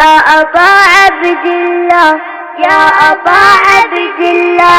या अबा अब्दिल्लाह, या अबा अब्दिल्लाह।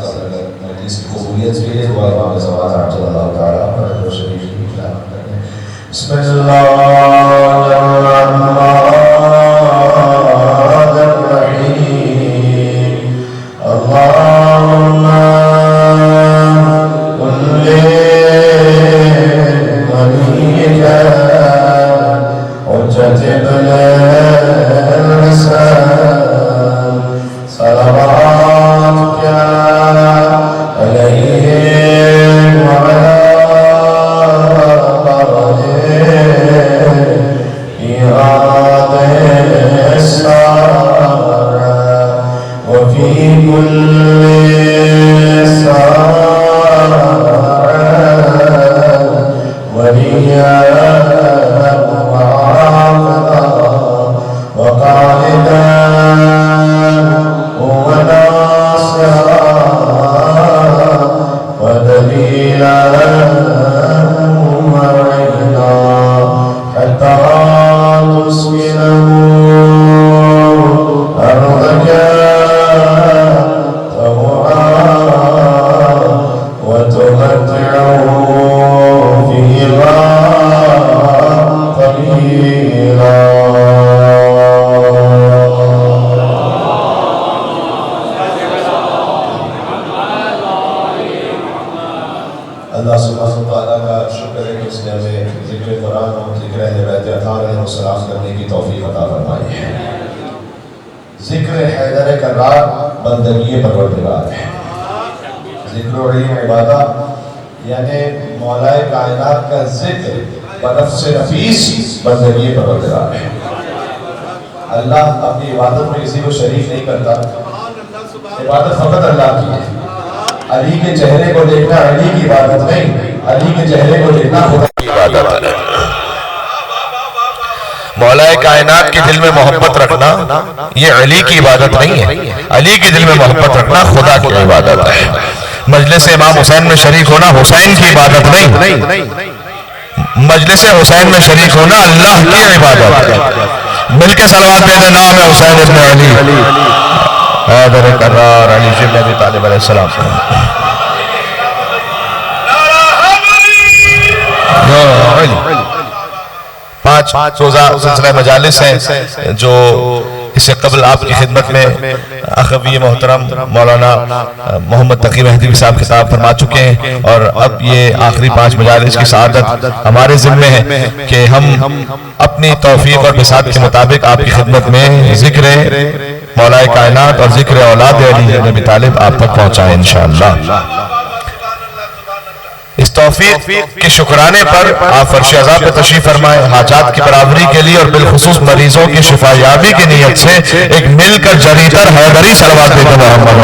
कबल मजलिस की क़बूलियत के लिए दुआ इमाम ज़वाज़ अल्लाह ताला पर शरीफ की इख्तियार करते हैं। बिस्मिल्लाहिर्रहमानिर्रहीम। अल्लाहुम्मा कुल्ले वलीका हुज्जत इब्ने हसन सलवातुका अलैहि व अला अल्लाह सुब्हानहू व तआला का शुक्र है कि उसने हमें ज़िक्र कुरान और ज़िक्र अहले बैत अलैहिस्सलाम करने की तौफीक अता फरमाई है। ज़िक्र हैदर कर्रार बंदगी परवरदिगार है। ज़िक्र और इबादत यानी मौलाए कायनात का ज़िक्र बनफ्स नफीस बंदगी परवरदिगार है। अल्लाह अपनी इबादत में किसी को शरीक नहीं करता। इबादत फ़कत अल्लाह की है। अली के चेहरे को देखना अली की इबादत नहीं, अली के चेहरे को देखना खुदा की इबादत है। मौलाए कायनात के दिल में मोहब्बत रखना ये अली की इबादत नहीं है, अली के दिल में मोहब्बत रखना खुदा की इबादत है। मजलिस इमाम हुसैन में शरीक होना हुसैन की इबादत नहीं, मजलिस हुसैन में शरीक होना अल्लाह की इबादत है। मिलके सलवात भेजे नाम है हुसैन इब्न अली हैदर कर्रार अली इब्न अबी तालिब अलैहिस्सलाम। पांच रोजा सिलसिला मजालिस हैं जो इससे कबल आपकी खिदमत में अखवी मोहतरम मौलाना मोहम्मद तकी मेहदी साहब खिताब फरमा चुके हैं और अब ये आखिरी 5 मजालिस की सआदत हमारे जिम्मे है कि हम अपनी तौफीक और बिसात के मुताबिक आपकी खिदमत में जिक्र मौलाए कायनात और जिक्र औलाद अली इब्न अबी तालिब आप तक पहुंचाएं इंशाअल्लाह। इस तौफीक के शुक्राने पर आप फर्श अज़ा पे तशरीफ फरमाए। हाजात की बराबरी के लिए और बिलखुसूस मरीजों की शिफायाबी की नीयत से एक मिलकर जरीतर हैदरी सलवात भेजो मोहम्मद।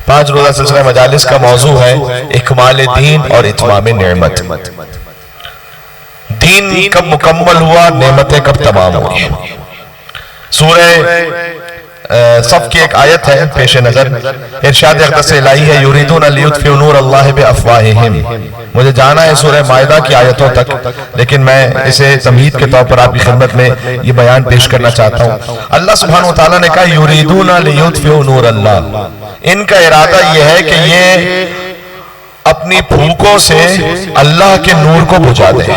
5 रोज़ा सिलसिला मजालिस का मौजू है इकमाल दीन और इत्माम नेमत। दीन कब मुकम्मल हुआ, नेमतें कब तमाम हुई। सूरह सफ की एक आयत है पेश नजर, इरशाद अक़दस इलाही है युरीदूना लियुत्फ़िउ नूर अल्लाह बिअफ़वाहिहिम। मुझे जाना है सूरह माइदा की आयतों तक, लेकिन मैं इसे तमहीद के तौर पर आपकी खिदमत में ये बयान पेश करना चाहता हूँ। अल्लाह सुब्हानहू व तआला ने कहा युरीदूना लियुत्फ़िउ नूर अल्लाह, इनका इरादा यह है कि ये अपनी फूकों से अल्लाह के नूर को बुझा दें।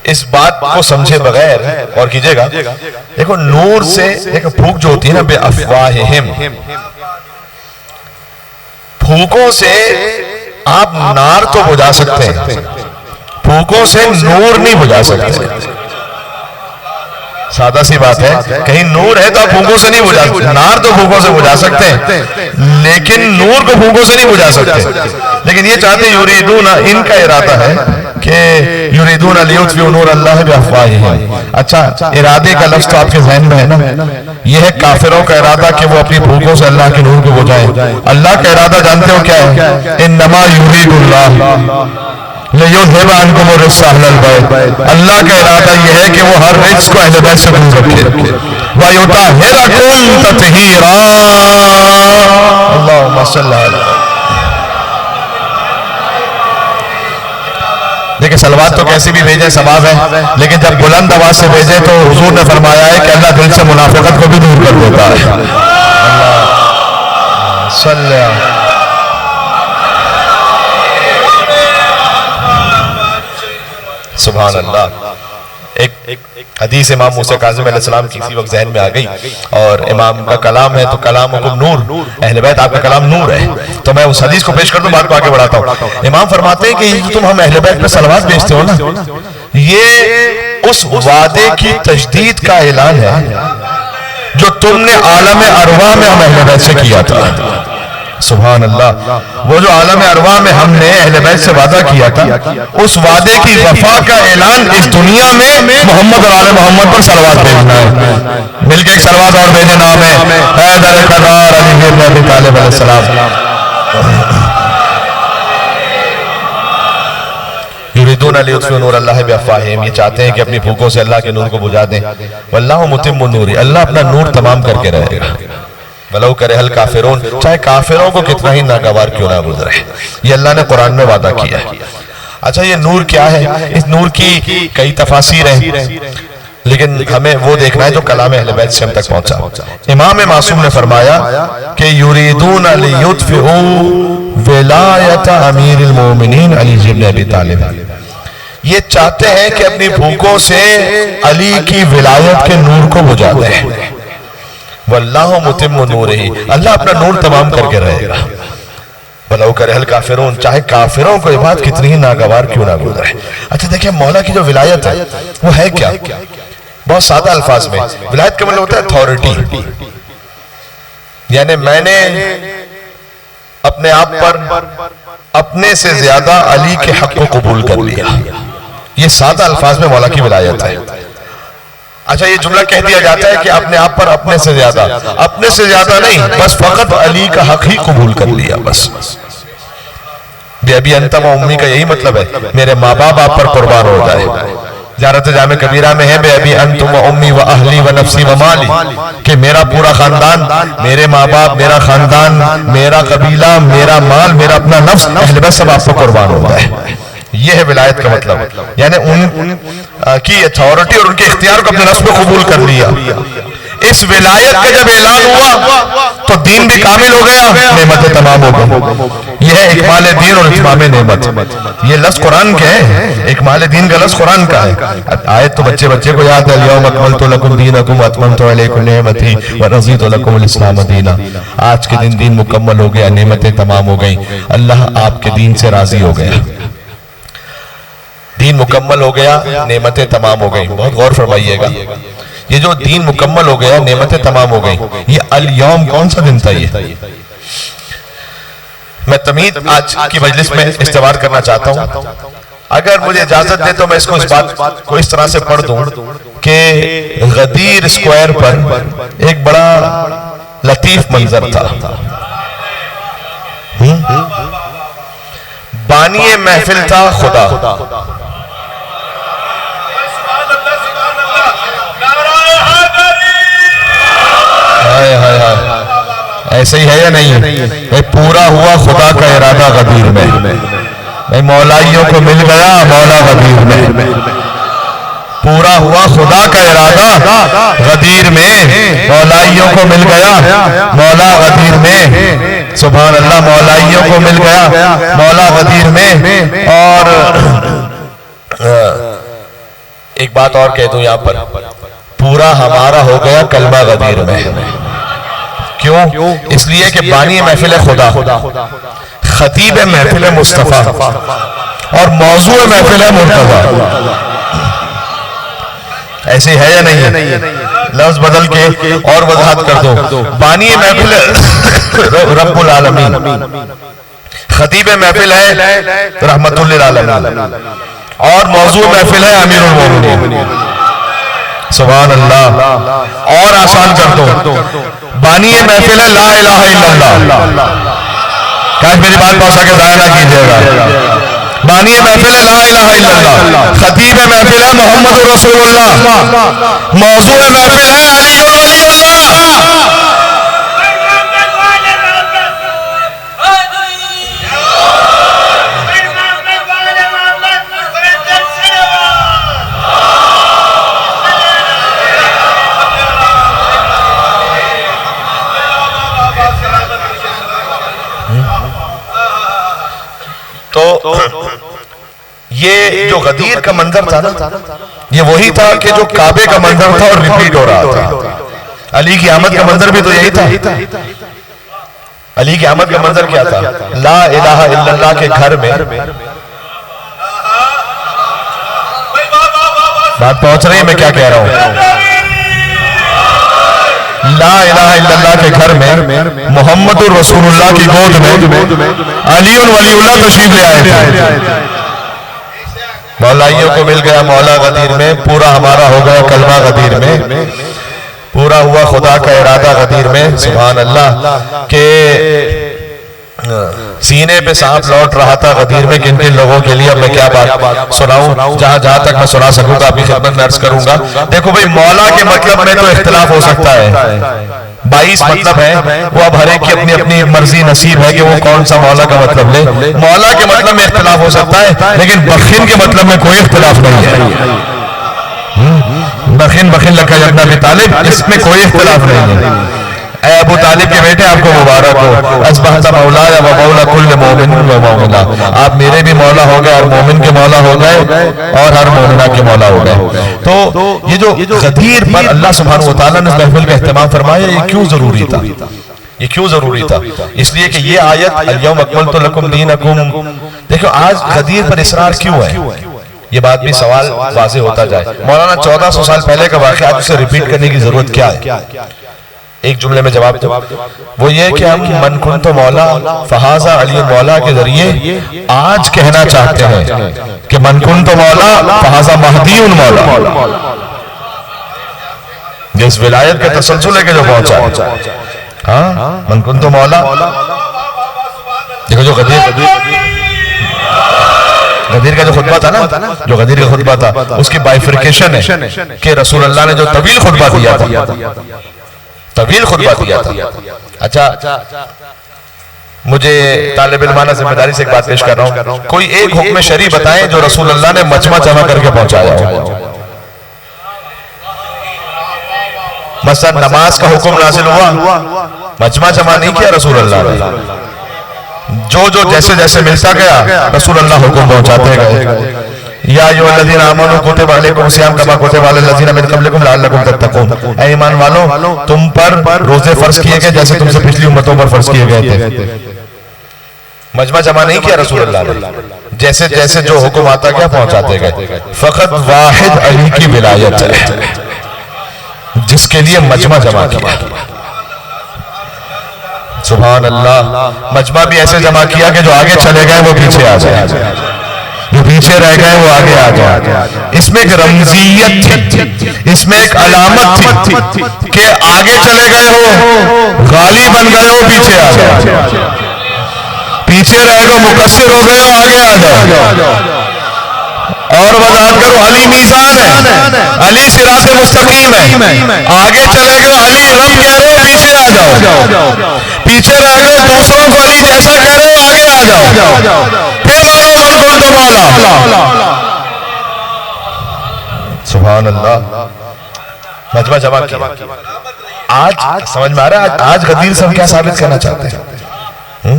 इस बात को समझे बगैर और कीजिएगा, देखो नूर से, देखो फूक जो होती है ना, बेअफ़वाहिहिम, फूकों से आप नार तो बुझा सकते हैं, फूकों से नूर नहीं बुझा सकते। सादा सी बात है, कहीं नूर है तो आप फूकों से नहीं बुझा सकते, नार तो फूकों से बुझा सकते हैं, लेकिन नूर को फूकों से नहीं बुझा सकते। लेकिन ये चाहते युरीदूना, इनका इरादा है कि युरीदूना लियुत्फ़िउ नूर अल्लाह बिअफ़वाहिहिम। अच्छा, इरादे का लफ्ज़ तो आपके ज़हन में है ना, यह है काफिरों का इरादा कि वो अपनी फूकों से अल्लाह के नूर को बुझाएं। अल्लाह का इरादा जानते हो क्या है? इन्नमा युरीदुल्लाह लियुज़हिबा अन्कुम अर्रिज्सा अहलल बैत। अल्लाह का इरादा यह है कि वो हर रिज्स को अहले बैत से दूर रखे, व युतहिरकुम तत्हीरा। अल्लाहुम्मा सल्ली अलैहि। देखिए सलवात तो कैसे भी भेजे सवाब है, लेकिन जब बुलंद आवाज से भेजे तो हुजूर ने फरमाया है कि अल्लाह दिल से मुनाफिकत को भी दूर कर देता है। सुभान अल्लाह। एक हदीस इमाम मूसा काज़िम अलैहिस्सलाम की इसी वक्त जहन में आ गई, और इमाम का कलाम है तो कलामुकुम नूर, अहले बैत आपका कलाम नूर है। तो मैं उस हदीस को पेश कर दूं, बात को आगे बढ़ाता हूँ। इमाम फरमाते हैं कि तुम हम अहले बैत पे सलवात भेजते हो ना, ये उस वादे की तजदीद का ऐलान है जो तुमने आलम अरवाह में हम अहले बैत से किया था। सुभान अल्लाह। वो जो आलम अरवाह में हमने अहले बैत से वादा किया था, उस वादे की वफा का ऐलान इस दुनिया में मोहम्मद और आले मोहम्मद पर सलवात भेजना है। मिलके एक सलवात और भेजे, नाम है हैदर करार अली इब्न अबी तालिब अलैहिस्सलाम। युरीदूना लियुत्फ़िउ नूर अल्लाह बिअफ़वाहिहिम, ये चाहते हैं कि अपनी भूखों से अल्लाह के नूर को बुझा दें। वल्लाहु मुतिम्मु नूरी, अल्लाह अपना नूर तमाम करके रहेगा। वलौ करहल काफिरून, चाहे काफिरों को कितना ही नागवार क्यों ना गुजरे, ये अल्लाह ने कुरान में वादा किया है। अच्छा, ये नूर क्या है? इस नूर की कई तफासीर हैं, लेकिन हमें वो देखना है जो कलाम अहले बैत से हम तक पहुंचा। इमाम मासूम ने फरमाया कि युरीदूना लियुत्फ़िउ विलायत अमीरुल मोमिनीन अली इब्न अबी तालिब, ये चाहते हैं कि अपनी भूखों से अली की विलायत के नूर को बुझा दें। वल्लाहु मुतिम्मु नूरिही, अल्लाह अपना नूर तमाम करके रहेगा। वलौ करहल काफिरून, चाहे काफिरों को ये बात कितनी ही नागवार क्यों ना गुजरे। अच्छा देखिए, मौला की जो विलायत है वो है क्या? बहुत सादा अल्फाज में, विलायत का मतलब होता है अथॉरिटी, यानी मैंने अपने आप पर अपने से ज्यादा अली के हक को कबूल कर लिया। ये सादा अल्फाज में मौला की विलायत है। अच्छा, ये जुमला कह दिया जाता है कि अपने आप पर अपने से ज्यादा नहीं, बस फकत अली का हक ही कबूल कर लिया। बस बेअबी अंत व उम्मी का यही मतलब है, मेरे माँ बाप आप पर कुर्बान हो जाए। ज़ारत जामे कबीरा में है बेअबी अंत व उम्मी व अहली व नफ्सी व माली, कि मेरा पूरा खानदान, मेरे माँ बाप, मेरा खानदान, मेरा कबीला, मेरा माल, मेरा अपना नफ्स, अहले बैत सब आप पर कुर्बान हो जाए। यह है विलायत का मतलब, यानी उनकी अथॉरिटी और उनके इख्तियार को अपने नफ्स पे कबूल कर लिया। इस विलायत का जब ऐलान हुआ तो दीन भी कामिल हो गया, नेमतें तमाम हो गई। यह है इकमाल दीन और इत्माम नेमत। ये लफ्ज़ कुरान के हैं, इकमाल दीन का लफ्ज़ कुरान का है। आयत तो बच्चे बच्चे को याद है, अल-यौम अकमलतु लकुम दीनकुम व अतममतु अलैकुम निअमती व रज़ीतु लकुमुल इस्लाम दीना। आज के दिन दीन मुकम्मल हो गया, नेमतें तमाम हो गई, अल्लाह आपके दीन से राजी हो गया। दीन मुकम्मल हो गया, नेमतें तमाम हो गई। बहुत गौर फरमाइएगा, ये जो दीन मुकम्मल हो गया, नेमतें तमाम हो गई, ये अल-यौम कौन सा दिन था? ये मैं तमीद आज की मजलिस में इस्तेमाल करना चाहता हूं। अगर मुझे इजाजत दे तो मैं इसको इस बात को इस तरह से पढ़ दूं कि गदीर स्क्वायर पर एक बड़ा लतीफ मंजर था। बानिए महफिल था खुदा, ऐसे ही है या नहीं है? पूरा हुआ खुदा का इरादा गदीर में। भाई मौलाइयों को मिल गया मौला गदीर में। पूरा हुआ खुदा का इरादा गदीर में, मौलाइयों को मिल गया मौला गदीर में। सुभान अल्लाह, मौलाइयों को मिल गया मौला गदीर में। और एक बात और कह दूं यहाँ पर, पूरा हमारा हो गया कलमा गदीर में। क्यों? इसलिए कि बानी महफिल खुदा, खतीब महफिल मुस्तफा और मौजू महफिल मुर्तजा। ऐसे है या नहीं है? लफ्ज बदल के और वजाहत कर दो। बानी महफिल रब्बुल आलमीन, खतीब महफिल है रहमतुल लिल आलमीन और मौजू महफिल है अमीरुल मोमिनीन। सुभान अल्लाह। और आसान कर दो, बानी महफिल है ला इलाहा इल्लल्लाह। काश मेरी बात पहुंचा के जाया ना कीजिएगा। बानी महफिल है ला इलाहा इल्लल्लाह, खतीब महफिल है मोहम्मद रसूलुल्लाह, मौजू महफिल है अली वलीउल्लाह। तो ये जो गदीर का मंजर था ना, ये वही था कि जो काबे का मंजर था और रिपीट हो रहा था। अली की आमद का मंजर भी तो यही था। अली की आमद का मंजर क्या था? ला इलाहा इल्लल्लाह के घर में, बात पहुंच रही है मैं क्या कह रहा हूं? ला इलाहा इल्लल्लाह के घर में मोहम्मदुर रसूलुल्लाह की गोद में अली और वलीउल्लाह तशरीफ ले आए थे। मौलाइयों को मिल गया मौला गदीर में, पूरा हमारा हो गया कलमा गदीर में, पूरा हुआ खुदा का इरादा गदीर में। सुभान अल्लाह। के सीने पे सांप लौट रहा था गदीर में किन किन लोगों के लिए। अब मैं क्या बात सुनाऊं, जहां तक मैं सुना सकूंगा आपकी खिदमत में अर्ज करूंगा। देखो भाई, मौला के मतलब में तो इख्तिलाफ हो सकता है, 22 मतलब है, वो अब हर एक की अपनी अपनी मर्जी नसीब है कि वो कौन सा मौला का मतलब ले। मौला के मतलब में इख्तिलाफ हो सकता है, लेकिन बखीन के मतलब में कोई इख्तिलाफ नहीं है। बखीन लका अब्न अबी तालिब, इसमें कोई इख्तिलाफ नहीं है। अबू तालिब के बेटे, आपको मुबारक हो। अस्बहत मौला व मौला कुल्ल मोमिन व मोमिना, आप मेरे भी मौला हो गए और मोमिन के मौला हो गए और हर मोमिना के मौला हो गए। तो ये जो गदीर पर अल्लाह सुब्हानहु व तआला ने इस महफिल का इख्तिताम फरमाया, ये क्यों जरूरी था? ये क्यों जरूरी था? इसलिए कि ये आयत अल-यौम अकमलतु लकुम दीनकुम, देखो आज गदीर पर इसरार क्यों है? ये बात भी सवाल वाज़ेह होता जाए। मौलाना 1400 साल पहले का वाक़या, आज उसे रिपीट करने की जरूरत क्या है? एक जुमले में जवाब दो। वो ये कि हम मन कुंतो मौला फहाजा अली मौला के जरिए आज कहना चाहते हैं कि मन कुंतो मौला फहाजा महदीउन मौला। जिस विलायत के तसलसल के जो पहुंचा, हाँ, मन कुंतो मौला। देखो जो गदीर का जो खुतबा था ना, जो गदीर का खुतबा था, उसकी बाइफिकेशन है कि रसूल अल्लाह ने जो तवील खुतबा दिया था, तवील खुतबा दिया था। अच्छा, मुझे तालिब इल्माना जिम्मेदारी से एक बात पेश कर रहा हूँ। कोई एक हुक्म शरी बताएं जो रसूल अल्लाह ने मजमा जमा करके पहुंचाया हो। मसलन नमाज का हुक्म नाजिल हुआ, मजमा जमा नहीं किया रसूल अल्लाह ने, जो जो जैसे जैसे मिलता गया रसूल अल्लाह हुक्म पहुंचाते गए। या अय्युहल्लज़ीना आमनू कुतिबा अलैकुम सियाम कमा कुतिबा अलल लज़ीना मिन क़ब्लिकुम लअल्लकुम तत्तक़ून, ऐ ईमान वालों, तुम पर रोजे फर्ज किए गए जैसे तुमसे पिछली उम्मतों पर फर्ज किए गए थे। मजमा जमा नहीं किया रसूल अल्लाह ने, जैसे जैसे जो हुक्म आता गया पहुंचाते गए। फकत वाहिद अली की विलायत है जिसके लिए मजमा जमा किया। सुभान अल्लाह। मजमा भी ऐसे जमा किया कि जो आगे चले गए वो पीछे आ जाए, जो पीछे रह गए वो आगे आ जाए। इसमें एक रमजीयत थी, इसमें एक अलामत थी कि आगे चले गए हो, गाली बन गए हो, पीछे आ जाओ, पीछे रह गए मुकस्सिर हो गए हो, आगे आ जाओ। और वजाहत करो, अली मीज़ान है, अली सिरात मुस्तकीम है, आगे चले गए अली रब कह रहे हो पीछे आ जाओ, पीछे रह गए दूसरों को अली जैसा कह रहे हो आगे आ जाओ, फिर मानो मन कुंतु मौला। सुभान अल्लाह। मजमा जमा किया। आज समझ में आ रहा है आज गदीर सब क्या साबित करना चाहते हैं?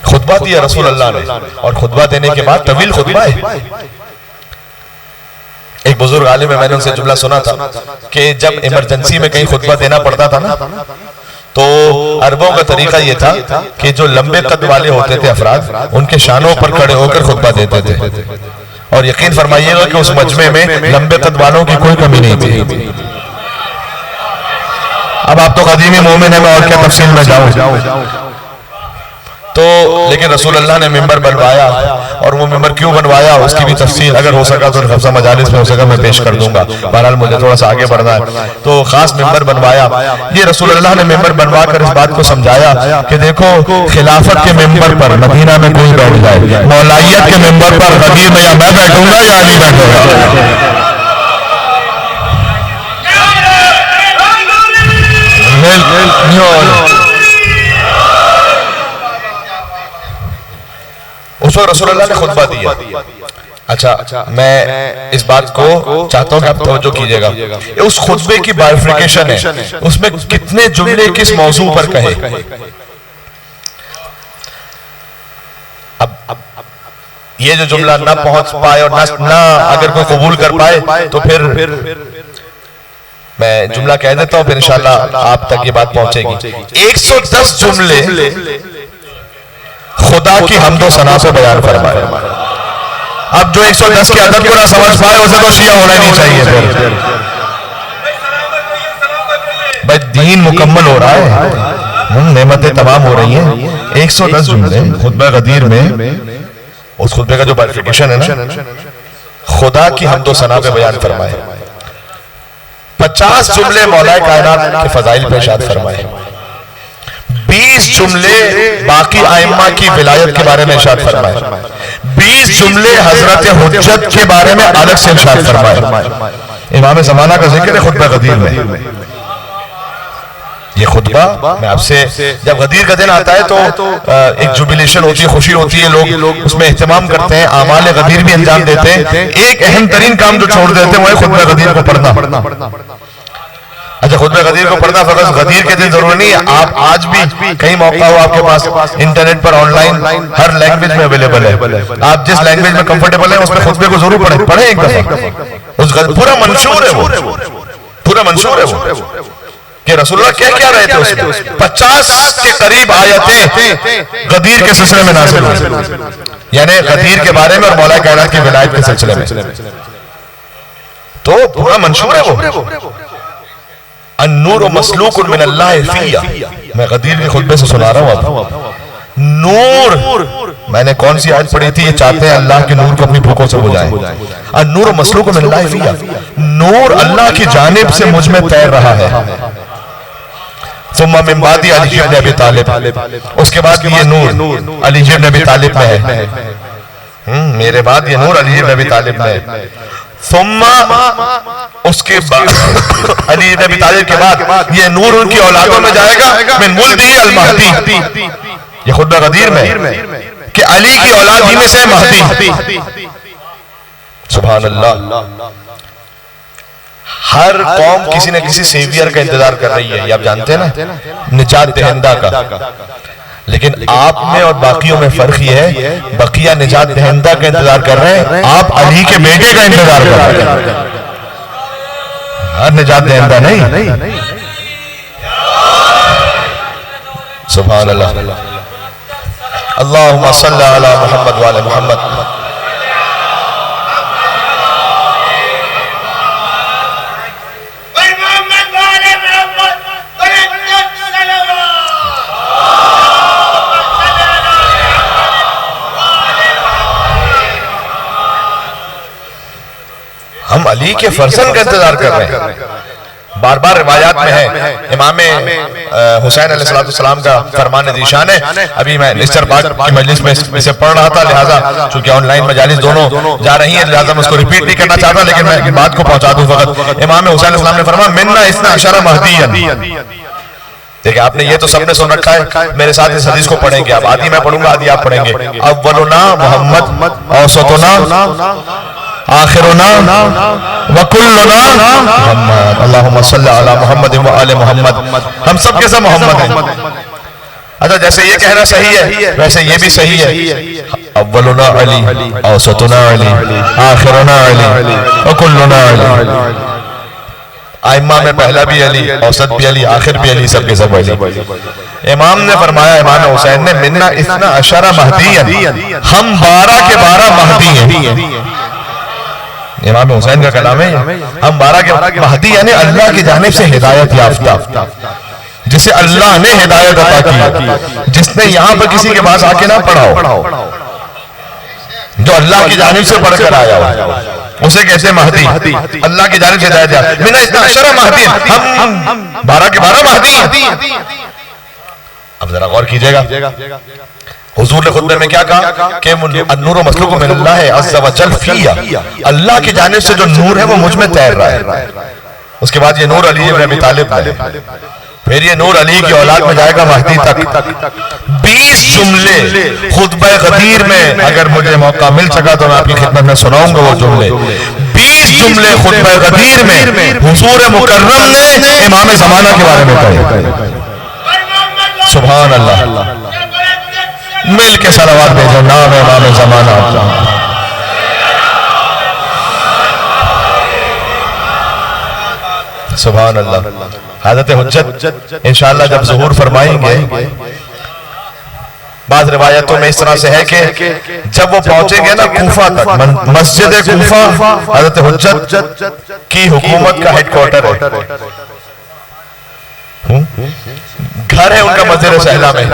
खुतबा दिया रसूल अल्लाह ने, और खुतबा देने के बाद तवील खुतबा है। एक बुजुर्ग आलिम है, मैंने उनसे जुमला सुना था कि जब इमरजेंसी में कहीं खुतबा देना पड़ता था ना, तो अरबों का तरीका ये था कि जो लंबे कद वाले होते थे अफराद, उनके शानों पर खड़े होकर खुतबा देते थे। और यकीन फरमाइएगा कि उस मजमे में लंबे कद वालों की कोई कमी नहीं थी। अब आप तो कदीमी मोमिन है, मैं और क्या तफसील में जाऊं। तो लेकिन रसूल अल्लाह ने मिंबर बनवाया, और वो मिंबर क्यों बनवाया उसकी भी तफसील अगर हो सका तो हफ्सा मजालिस में हो सका मैं पेश कर दूंगा। बहरहाल मुझे थोड़ा सा आगे बढ़ना है, तो खास मिंबर बनवाया। ये रसूल अल्लाह ने मिंबर बनवा कर इस बात को समझाया कि देखो खिलाफत के मिंबर पर मदीना में कोई बैठ जाए, मौलाइयत के मिंबर पर गदीर में या मैं बैठूंगा या अली बैठूंगा। उस वक्त रसूलुल्लाह ने खुतबा दिया। अच्छा, मैं इस बात को चाहता हूं कि आप तवज्जो कीजिएगा। उस खुतबे की बाइफिकेशन है, उसमें कितने जुमले किस मौजू पर कहे। अब ये जो जुमला ना पहुंच पाए और ना अगर कोई कबूल कर पाए तो फिर मैं जुमला कह देता हूं, फिर इंशाल्लाह आप तक ये बात पहुंचेगी। 110 जुमले खुदा की हम्दो सना से बयान फरमाए। अब जो 110 के अदद को ना समझ पाए उसे तो शिया होना ही नहीं चाहिए। फिर भाई दीन मुकम्मल हो रहा है, नेमतें तमाम हो रही हैं। 110 जुमले खुतबा गदीर में, उस खुतबे का जो बाइफिकेशन है ना, खुदा की हम्दो सना पे बयान फरमाए। 50 जुमले मौलाए कायनात के फजाइल पे इरशाद फरमाए। 20 जुमले बाकी आइम्मा की विलायत के बारे में इरशाद फरमाए। 20 जुमले हजरत हुज्जत के बारे में अलग से इरशाद फरमाए। इमाम ज़माना का जिक्र है खुतबा गदीर में। ये खुतबा मैं आपसे, जब गदीर का दिन आता है तो एक जुबिलेशन होती है, खुशी होती है, लोग उसमें एहतमाम करते हैं, आमाल गदीर भी अंजाम देते हैं। एक अहम तरीन काम जो छोड़ देते हैं वो है खुतबा गदीर को पढ़ना। अच्छा, खुतबा गदीर को पढ़ना फकत गदीर के दिन जरूरी नहीं है, आप आज भी कहीं मौका हो आपके पास इंटरनेट पर ऑनलाइन हर लैंग्वेज में अवेलेबल है। आप जिस लैंग्वेज में कंफर्टेबल है उसमें खुतबे को जरूर पढ़े एक दफा। उस पूरा मंशूर है वो, पूरा मंशूर है वो कि रसूलुल्लाह क्या क्या रहे थे उसमें। 50 के करीब आयतें गदीर के सिलसिले में नाज़िल हुई, यानी गदीर के बारे में और मौला कायनात की विलायत के सिलसिले में। तो पूरा मंशूर है वो। अन्नूर मसलूकुन मिनल्लाह फिया, मैं गदीर के खुतबे से सुना रहा हूं। नूर, मैंने कौन सी आयत पढ़ी थी? ये चाहते हैं अल्लाह के नूर को अपनी भूखों से बुझाएं। अन्नूर मसलूकुन मिनल्लाह फिया, नूर अल्लाह की जानिब से मुझ में तैर रहा है। सुम्मा मिन बादी अली इब्न अबी तालिब, उसके बाद ये नूर अली इब्न अबी तालिब में है। मेरे बाद ये नूर अली इब्न अबी तालिब में है। सुम्मा, उसके बाद अली इब्न अबी तालिब के बाद ये नूर उनकी औलादों में जाएगा। मिन मुल्दी अल महदी, ये खुतबा गदीर में कि अली की औलाद ही में से महदी। सुभान अल्लाह। हर कौम किसी न किसी सेवियर का इंतजार कर रही है, ये आप जानते हैं ना, निजात दहिंदा का। लेकिन आप में और बाकियों में फर्क ये है, बकिया निजात दहिंदा का इंतजार कर रहे हैं, आप अली के बेटे का इंतजार कर रहे हैं। हर निजात दहिंदा नहीं। सुभान अल्लाह। अल्लाहुम्मा सल्ली अला मुहम्मद व अला मुहम्मद। हम अली के फरसन का इंतजार कर रहे हैं। बार बार रिवायात में है। इमाम हुसैन अलैहिस्सलाम का फरमान ज़ीशान है। अभी मैं निस्तर बाग की मजलिस में इसे पढ़ रहा था, लिहाजा चूंकि ऑनलाइन मजालिस दोनों जा रही हैं, लिहाजा मैं उसको रिपीट नहीं करना चाहता, लेकिन मैं बात को पहुंचा दूं वक्त। इमाम हुसैन अलैहिस्सलाम ने फरमाया मिन्ना इस्ना अशरा महदियन। देखिए आपने ये तो सबने सुन रखा है, मेरे साथ इस हदीस को पढ़ेंगे आप। आदि मैं पढ़ूंगा, आदि आप पढ़ेंगे। अव्वलुना मोहम्मद औसतुना आखिरुना वकुल्लुना मोहम्मद। अल्लाहुम्मा सल्ली अला मुहम्मद व आले मोहम्मद। हम सब के सब मोहम्मद हैं। अच्छा, जैसे ये कहना सही है वैसे ये भी सही है। अव्वलुना अली औसतुना अली आखिरुना अली वकुल्लुना अली। आइम्मा में पहला भी अली, औसत भी अली, आखिर भी अली, सबके सब अली। इमाम ने फरमाया, इमाम हुसैन ने मिन्ना इस्ना अशरा महदियन, हम 12 के 12 महदी हैं। इमाम हुसैन का कलाम है। हम 12 के महदी यानी अल्लाह की जानिब से हिदायत याफ्ता, जिसे अल्लाह ने हिदायत अता की, जिसने यहाँ पर किसी के पास आके ना पढ़ाओ, जो अल्लाह की जानिब से पढ़कर आया हो उसे कहते महदी। अल्लाह की जानिब से हिदायत। मिन्ना इस्ना अशरा महदी, हम 12 के 12 महदी। अब जरा गौर कीजिएगा, हुजूर ने खुतबे में क्या कहा कि अन्नूर मसलूक मिनल्लाह अज़्ज़ा व जल फिया, अल्लाह की जानिब से जो नूर है वो मुझ में तैर रहा है। उसके बाद ये नूर अली इब्न अबी तालिब है, फिर ये नूर अली की औलाद में जाएगा महदी तक। 20 जुमले खुतबे गदीर में, अगर मुझे मौका मिल सका तो मैं आपकी खिदमत में सुनाऊंगा वो जुमले। 20 जुमले खुतबे गदीर में हुजूर मुकर्रम ने इमाम ज़माना के बारे में कहे। सुभान अल्लाह, मिल के सलावत भेजो, नाम इमाम ज़माना। सुभान अल्लाह। हज़रत हुज्जत इंशाअल्लाह जब ज़ुहूर फरमाएंगे, बाद रिवायतों में इस तरह से है कि जब वो पहुंचेंगे ना कूफा तक, मस्जिद कूफा हज़रत हुज्जत की हुकूमत का हेडक्वार्टर है, घर है उनका मस्जिद सहला में।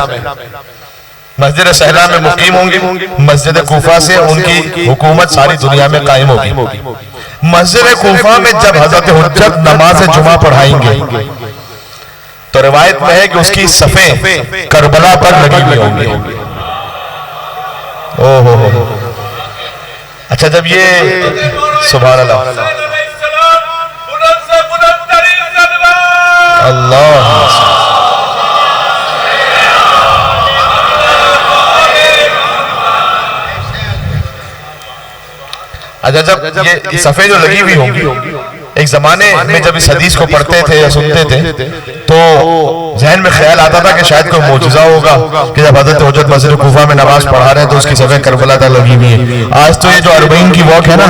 मस्जिद सहला में मुकीम होंगे, मस्जिद कूफा से उनकी हुकूमत सारी दुनिया में कायम होगी। मस्जिद कूफा में जब हजरत हुज्जत नमाज जुमा पढ़ाएंगे तो रिवायत में है कि उसकी सफ़ें करबला पर लगी हुई होंगी। ओहो, अच्छा, जब ये सुभान अल्लाह अल्लाह, अच्छा, जब ये सफ़ें जो लगी हुई होंगी, एक जमाने में जब इस हदीस को पढ़ते थे या सुनते थे तो जहन में ख्याल आता था कि शायद कोई मौजज़ा होगा कि जब हज़रत हुज्जत मस्जिद कूफा में नमाज पढ़ा रहे हैं तो उसकी सफ़ें करबला तक लगी हुई है। आज तो ये जो अरबईन की वॉक है ना,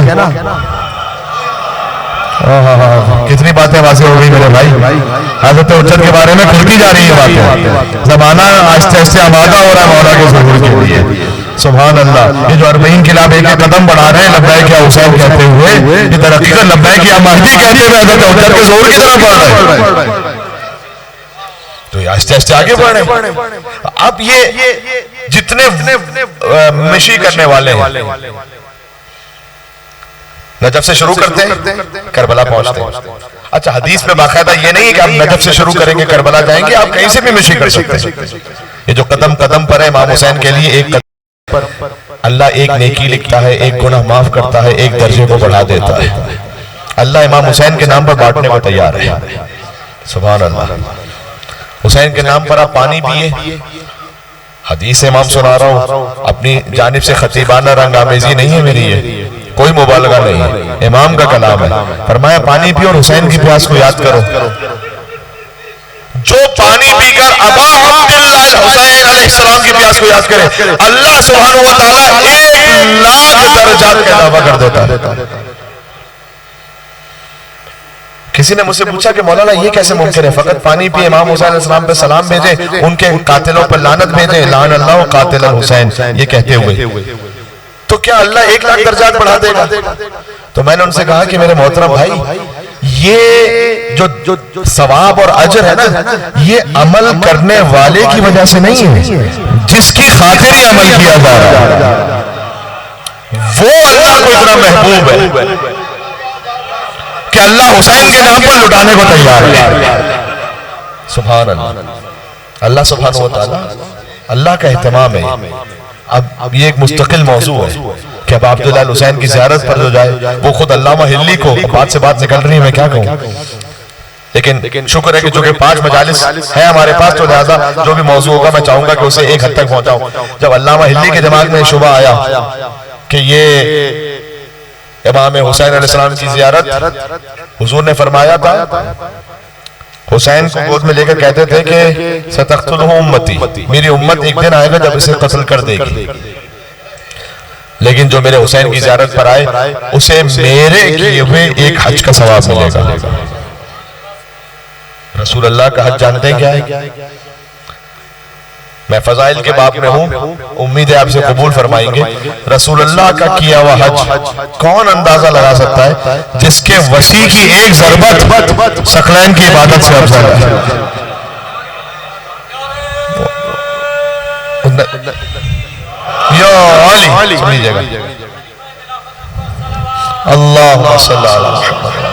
कितनी बातें वाज़ेह हो गई मेरे भाई। हज़रत हुज्जत के बारे में खुलती जा रही है बातें, जमाना आहिस्ते आहिस्ते आमादा हो रहा है मौला के ज़ुहूर के लिए। सुभान अल्लाह, ये जो अरबईन के खिलाफ एक कदम बढ़ा रहे हैं लब्बैक या हुसैन कहते हुए, ये तरक्की लब्बैक या महदी कहते हुए हज़रत हुज्जत के ज़ुहूर की तरफ बढ़ रहे हैं, तो आहिस्ते आहिस्ते आगे बढ़ रहे हैं। अब ये जितने मिशी करने वाले हैं नजफ से शुरू करते हैं, करबला पहुंचते हैं। अच्छा, हदीस में बाकायदा ये नहीं है कि आप नजफ से शुरू करेंगे करबला जाएंगे, आप कहीं से भी मिशी कर सकते हैं। ये जो कदम कदम पर है, इमाम हुसैन के लिए एक पर अल्लाह एक नेकी लिखता है, एक गुनाह माफ करता है, एक दर्जे को बढ़ा देता है। अल्लाह इमाम हुसैन के नाम पर बांटने को तैयार है। सुभान अल्लाह। हुसैन के नाम पर आप पानी पिए, हदीस से इमाम सुना रहा हूँ, अपनी जानिब से खतीबाना रंग आमेजी नहीं है मेरी, ये कोई मुबालगा नहीं, इमाम का कलाम है। फरमाया पानी पियो और हुसैन की प्यास को याद करो। जो पानी पीकर अबा अब्दुल्लाह हुसैन अलैहिस्सलाम की प्यास को याद करे, अल्लाह सुब्हानहू व तआला 1,00,000 दर्जात का इजाफा कर देता है। किसी ने मुझसे पूछा कि मौलाना ये कैसे मुमकिन है, फकत पानी पिए, इमाम हुसैन अलैहिस्सलाम पे सलाम भेजे, उनके कातिलों पर लानत भेजे, लान अल्लाह कातिल हुसैन, ये कहते हुए तो क्या अल्लाह 1,00,000 दर्जात बढ़ा देगा? तो मैंने उनसे कहा कि मेरे मोहतरम भाई, ये जो सवाब और अजर है ना, ये अमल करने वाले की वजह से नहीं है, जिसकी खातिर ही अमल किया जा रहा है वो अल्लाह को इतना महबूब है कि अल्लाह हुसैन के नाम पर लुटाने को तैयार है। सुभान अल्लाह। अल्लाह सुब्हानहू व तआला, अल्लाह का एहतमाम है। अब ये एक मुस्तकिल मौजू है कि अब अब्दुल्लाह हुसैन की ज़ियारत पर जो जाए, वो खुद अल्लामा हिल्ली को बात से बात निकल रही है, मैं क्या कहूँ। लेकिन शुक्र है कि चूंकि 5 मजालिस है हमारे पास, तो लिहाजा जो भी मौजू होगा मैं चाहूंगा कि उसे एक हद तक पहुंचाऊं। जब अल्लामा हिल्ली के दिमाग में शुबा आया कि ये इमाम हुसैन अलैहिस्सलाम की ज़ियारत, हुजूर ने फरमाया था, हुसैन को गोद में लेकर कहते थे कि सतक़्तुलहु उम्मती, मेरी उम्मत एक दिन आएगा जब इसे कत्ल कर देगी, लेकिन जो मेरे हुसैन की ज़ियारत पर आए उसे मेरे किए हुए एक हज का सवाब मिलेगा। रसूल अल्लाह का हज जानते हैं क्या है? मैं फजाइल के बाब में हूं, उम्मीद है आपसे कबूल फरमाएंगे। रसूल अल्लाह का किया हुआ हज कौन अंदाजा लगा सकता है जिसके वसी की एक ज़रबत सकलैन की इबादत से अफजल है। या अली सुनिएगा, अल्लाह सल्लल्लाहु अलैहि वसल्लम।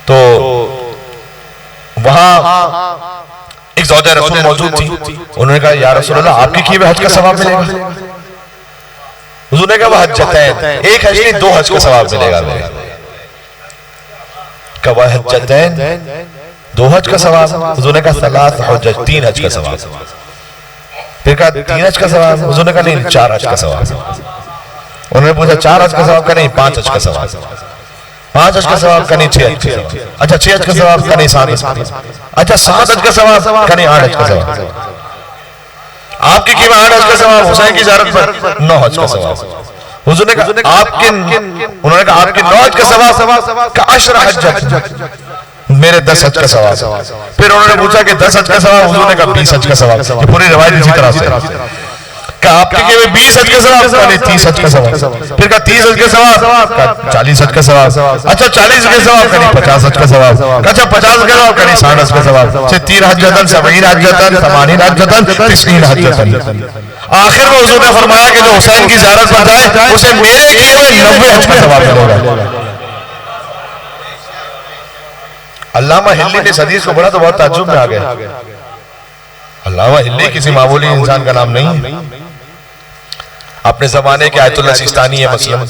तो वहां एक ज़ौजा रसूल मौजूद थी, उन्होंने कहा या रसूल अल्लाह, आपके किए हुए हज का सवाब मिलेगा? हुजूर ने कहा हज्जतैन, एक हज नहीं 2 हज का सवाब मिलेगा। कहा हज्जतैन, 2 हज का सवाब? हुजूर ने कहा सलास हुज्जत, 3 हज का सवाब। फिर कहा 3 हज का सवाब? हुजूर ने कहा नहीं, 4 हज का सवाब। उन्होंने पूछा 4 हज का सवाब? का नहीं, 5 हज का सवाब। 5 हज का सवाब? का नहीं, 6 हज का सवाब। अच्छा 6 हज का सवाब? का नहीं, 7 हज का सवाब। अच्छा 7 हज का सवाब? का नहीं, 8 हज का सवाब। आपके किए 8 हज का सवाब, हुसैन की ज़ियारत पर 9 हज का सवाब। हुजूर ने कहा आपके, उन्होंने कहा आपके 9 हज का सवाब? का 10 हज, मेरे 10 हज का सवाब। फिर उन्होंने पूछा कि 10 हज का सवाब? हुजूर ने कहा 20 हज का सवाब। ये पूरी रिवायत इसी तरह से। कहा आपके किए 20 हज का सवाब? का नहीं, 30 हज का सवाब। फिर कहा 30 हज का सवाब? का 40 हज का सवाब। अच्छा 40 हज का सवाब? का नहीं, 50 हज का सवाब। अच्छा 50 हज का सवाब? का नहीं, 60 हज का सवाब। 30 हज्जतन, 70 हज्जतन, 80 हज्जतन, 90 हज्जतन। आखिर में हुजूर ने फरमाया कि जो हुसैन की ज़ियारत पर जाए उसे मेरे किए हुए 90 हज का सवाब मिलेगा। अल्लामा हिल्ली ने इस हदीस को पढ़ा तो बहुत ताज्जुब में आ गया। अल्लामा हिल्ली किसी मामूली इंसान का नाम नहीं है, अपने जमाने के आयतुल्लाह सिस्तानी है मसलन।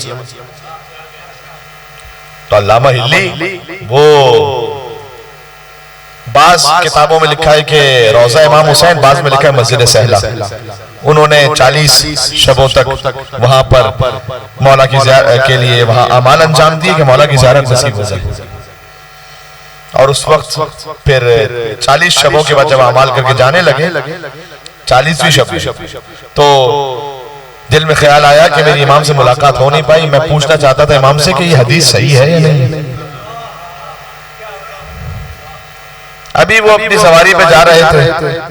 तो अल्लामा हिल्ली, वो बाज किताबों में लिखा है कि रोजा इमाम हुसैन, बाज में लिखा है मस्जिद सहला। उन्होंने 40 शबों तक वहां पर मौला की ज़ियारत के लिए वहां अमाल अंजाम दिए कि मौला की ज़ियारत नसीब हो जाए। और उस वक्त फिर 40 शबों के बाद जब अमाल करके जाने लगे, 40वीं शब, तो दिल में ख्याल आया कि मेरी इमाम से मुलाकात हो नहीं पाई। मैं पूछना चाहता था इमाम से कि ये हदीस सही है या नहीं। अभी वो अपनी सवारी पे जा रहे थे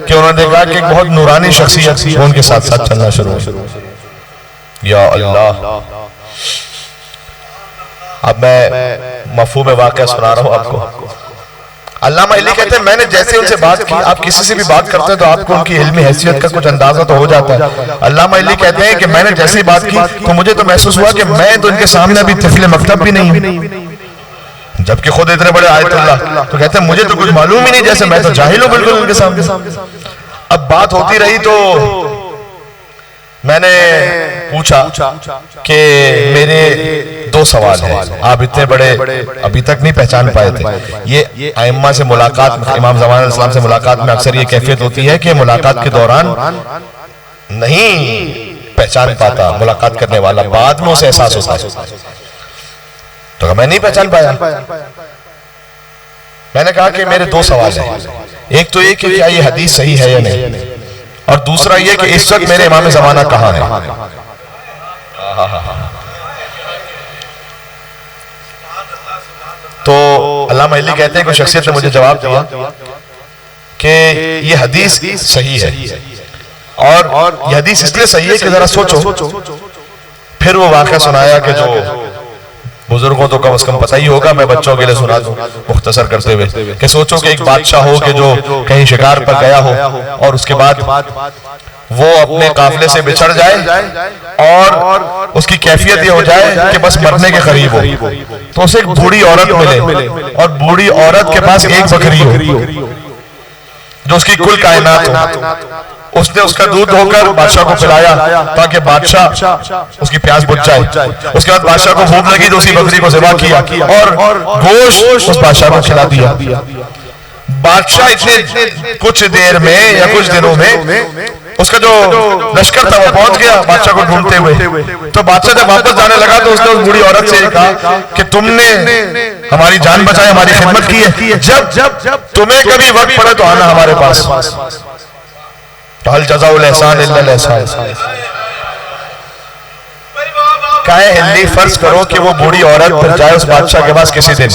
कि उन्होंने देखा कि एक बहुत नूरानी शख्सियत उनके साथ साथ चलना शुरू हुई। या अल्लाह, अब मैं मफ़हूम वाक़या सुना रहा हूं आपको। अल्लामा हिल्ली कहते हैं मैंने जैसे उनसे बात की, आप किसी से भी बात करते हैं तो आपको उनकी इल्मी हैसियत का कुछ अंदाजा तो हो जाता है। अल्लामा हिल्ली कहते हैं कि मैंने जैसे ही बात की तो मुझे तो महसूस हुआ कि मैं तो इनके सामने अभी तिफले मकतब भी नहीं हूं, जबकि खुद इतने बड़े आयतुल्लाह। तो कहते हैं मुझे तो कुछ मालूम ही नहीं, जैसे मैं तो जाहिल हूं बिल्कुल उनके सामने। अब बात होती रही तो मैंने पूछा कि मेरे 2 सवाल हैं, आप इतने बड़े अभी तक नहीं पहचान पाए थे। ये आइम्मा से मुलाकात, इमाम ज़मान अलैहिस्सलाम से मुलाकात में अक्सर ये कैफियत होती है कि मुलाकात के दौरान नहीं पहचान पाता मुलाकात करने वाला, बाद में उसे एहसास होता है। तो मैं नहीं पहचान पाया। मैंने कहा कि मेरे 2 सवाल हैं, एक तो ये कि क्या ये हदीस सही है या नहीं, और दूसरा ये कि इस वक्त मेरे इमाम ज़माना कहाँ है। तो अल्लामा हिल्ली कहते हैं कि शख्सियत ने मुझे जवाब दिया कि ये हदीस सही है, और ये हदीस इसलिए सही है कि जरा सोचो। फिर वो वाक़या सुनाया कि जो बुजुर्गों तो कम से कम पता ही होगा, मैं बच्चों के लिए सुना दूं मुख्तसर करते हुए कि सोचो कि एक बादशाह हो कि जो कहीं शिकार पर गया हो और उसके बाद वो अपने काफिले से बिछड़ जाए और उसकी कैफियत ये हो जाए कि बस मरने के करीब हो, तो उसे एक बूढ़ी औरत मिले और बूढ़ी औरत के पास एक बकरी हो जो उसकी कुल कायनात हो। उसने उसका दूध धोकर बादशाह को पिलाया ताकि बादशाह उसकी प्यास बुझ जाए। उसके बाद बादशाह को भूख लगी तो उसी बकरी को ज़िबा किया और गोश्त उस बादशाह को खिला दिया। बादशाह इतने कुछ देर में या कुछ दिनों में उसका जो लश्कर था वो पहुंच गया बादशाह को ढूंढते हुए। तो बादशाह जब वापस जाने लगा तो उसने उस बूढ़ी औरत से कहा कि तुमने हमारी जान बचाई, हमारी खिदमत की है, जब तुम्हें कभी वक्त पड़े तो आना हमारे पास। हल जज़ाउल एहसान इल्लल एहसान। काहे हिल्ली फर्ज करो कि वो बूढ़ी औरत फिर जाए उस बादशाह के पास किसी दिन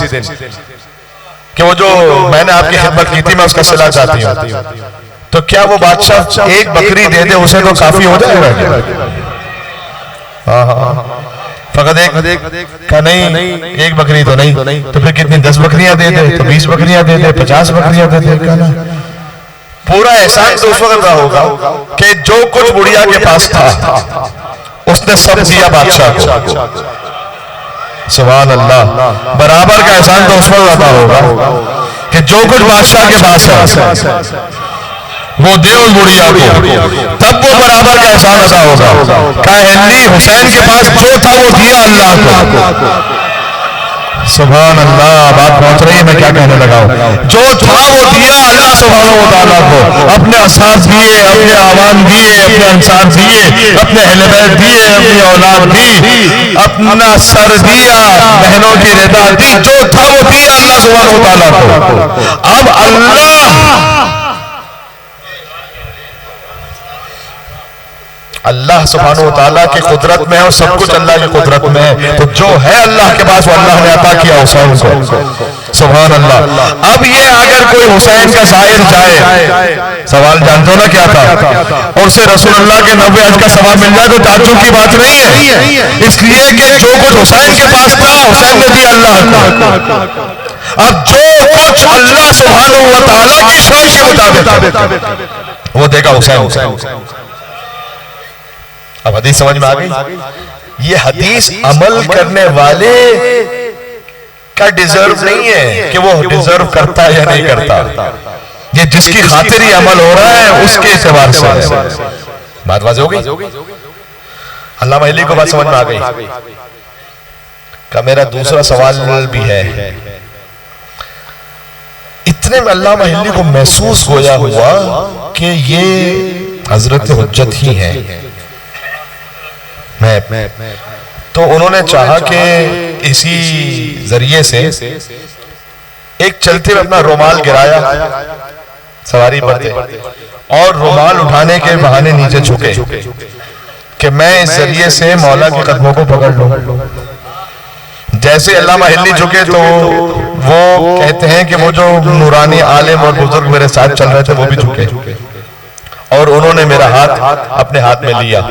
कि वो जो मैंने आपकी खिदमत की थी मैं उसका सिला चाहती हूँ, तो क्या वो बादशाह एक बकरी दे दे उसे तो काफी हो जाएगा? हाँ, फकत एक का नहीं, एक बकरी तो नहीं, तो फिर कितनी 10 बकरियां दे दे, तो 20 बकरियां दे दे, 50 बकरियां दे दे। पूरा एहसान तो उस वक्त रहा होगा कि जो कुछ बुढ़िया के पास था उसने सब दिया बादशाह को। सुभान अल्लाह। बराबर का एहसान तो उस वक्त रहा होगा कि जो कुछ बादशाह के पास है वो दे उस बुढ़िया को, तब वो बराबर का एहसान अदा होगा। काहिली हुसैन के पास जो था वो दिया अल्लाह को। सुभान अल्लाह। बात पहुंच रही है, मैं क्या कहने लगा हूं। जो था वो दिया अल्लाह सुब्हानहू व तआला को। अपने असास दिए, अपने आवाम दिए, अपने अंसार दिए, अपने अहले बैत दिए, अपनी औलाद दी, अपना सर दिया, बहनों की रिदा दी, जो था वो दिया अल्लाह सुब्हानहू व तआला को। अब अल्लाह सुब्हानहू व तआला की कुदरत में है और सब कुछ अल्लाह की कुदरत में है, तो जो है अल्लाह के पास वो अल्लाह ने अता किया हुसैन को। सुभान अल्लाह। अब ये अगर कोई हुसैन का साहिर जाए, सवाल जानते हो ना क्या था, और उसे रसूलुल्लाह के 90 हज का सवाब मिल जाए तो ताज्जुब की बात नहीं है, इसलिए कि जो कुछ हुसैन के पास था हुसैन ने दिया अल्लाह को। अब जो कुछ अल्लाह सुब्हानहू व तआला की शान के मुताबिक वो देगा हुसैन। अब हदीस समझ में आ गई। ये हदीस अमल करने वाले का डिजर्व नहीं है कि वो डिजर्व करता है या नहीं करता, ये जिसकी खातिर ही अमल हो रहा है उसके एतबार से है। बात वाज़ेह हो गई। अल्लामा अली को बात समझ में आ गई। का मेरा दूसरा सवाल भी है। इतने में अल्लामा अली को महसूस गोया हुआ कि ये हजरत हुज्जत ही है। तो उन्होंने चाहा कि इसी जरिए से एक चलते हुए अपना रुमाल गिराया सवारी पर थे और रुमाल उठाने के बहाने नीचे झुके कि मैं इस जरिए से मौला के कदमों को पकड़ लूं। जैसे अल्लामा हिल्ली झुके तो वो कहते हैं कि वो जो नूरानी आलिम और बुजुर्ग मेरे साथ चल रहे थे वो भी झुके और उन्होंने मेरा हाथ अपने हाथ में लिया।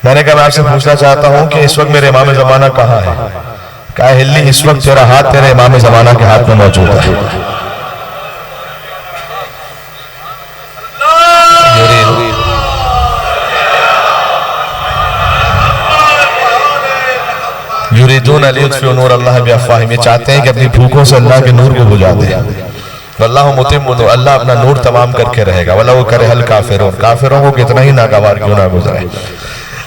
मैंने कहा मैं आपसे पूछना चाहता हूं कि इस वक्त मेरे इमाम ज़माना कहाँ है? कहा हिल्ली इस वक्त तेरा हाथ तेरे इमाम ज़माना के हाथ में मौजूद है। युरीदून लियुत्फिउ नूर अल्लाह बिअफ़वाहिहिम, ये चाहते हैं कि अपनी भूखों से अल्लाह के नूर को बुझा दे। वल्लाहु मुतिम्मु नूर, अल्लाह अपना नूर तमाम करके रहेगा। वल्लाहु करिहल काफिरून, काफिरों को कितना ही नागवार क्यों ना गुजरे।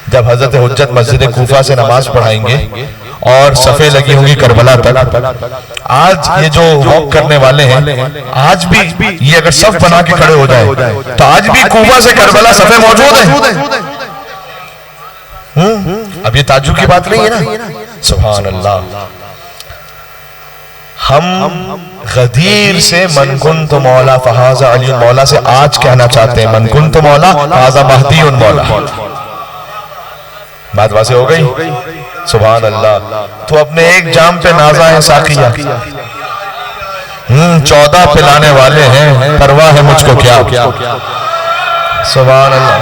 जब हजरत हुज्जत मस्जिद कूफा से नमाज पढ़ाएंगे और सफ़े लगी होंगी करबला तक, आज ये जो वॉक करने वाले हैं आज भी ये अगर सफ बना के खड़े हो जाए तो आज भी कूफा से करबला सफ़े मौजूद है। अब ये ताज्जुब की बात नहीं है ना। सुभान अल्लाह। हम गदीर से मन कुंत मौला फहाज़ा अली मौला से आज कहना चाहते हैं मन कुंत मौला फहाज़ा महदी उन मौला। बात वाज़ेह हो गई। सुभान अल्लाह। तो अपने एक जाम पे नाजा है साकिया, 14 पिलाने वाले हैं, परवाह है मुझको क्या। सुभान अल्लाह।